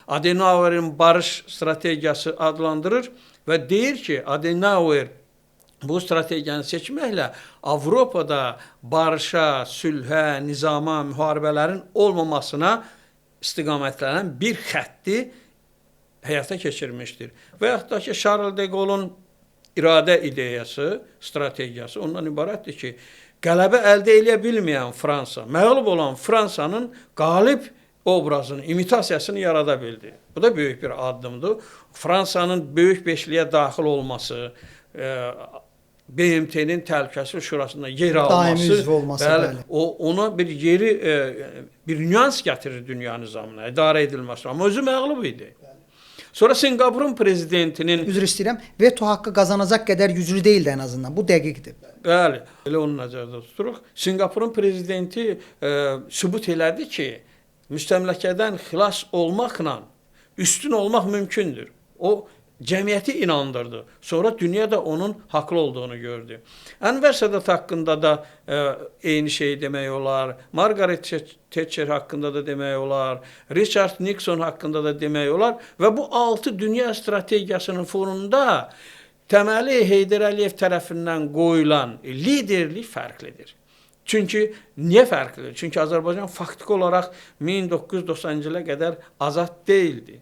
Adenauer'in barış stratejiyası adlandırır və deyir ki, Adenauer bu strategiyanı seçməklə Avropada barışa, sülhə, nizama, müharibələrin olmamasına istiqamətlənən bir xətti həyata keçirmişdir. Və yaxud da ki, Charles de Gaulle'un iradə ideyası, strategiyası ondan ibarətdir ki, qələbə əldə edə bilməyən Fransa, məğlub olan Fransanın qalib obrazını, imitasiyasını yarada bildi. Bu da böyük bir addımdır. Fransanın böyük beşliyə daxil olması, BMT-nin Təhlükəsizlik Şurasında yer alması, daimi üzv olması, bəli. Ona bir yeri, bir nüans gətirir dünya nizamına, idarə edilməsi. Amma özü məğlub idi. Sonra Singapurun prezidentinin... Üzr istəyirəm, veto haqqı qazanacaq qədər güclü deyildi ən azından. Bu dəqiqdir. Bəli, elə onu nəzərdə tuturuq. Singapurun prezidenti sübut elədi ki, müstəmləkədən xilas olmaqla üstün olmaq mümkündür. O, cəmiyyəti inandırdı. Sonra dünya da onun haqlı olduğunu gördü. Ənvər Sədat haqqında da eyni şeyi demək olar. Margaret Thatcher haqqında da demək olar. Richard Nixon haqqında da demək olar. Və bu 6 dünya strategiyasının fonunda təməli Heydər Əliyev tərəfindən qoyulan liderlik fərqlidir. Çünki niyə fərqlidir? Çünki Azərbaycan faktiki olaraq 1990-cı ilə qədər azad deyildi.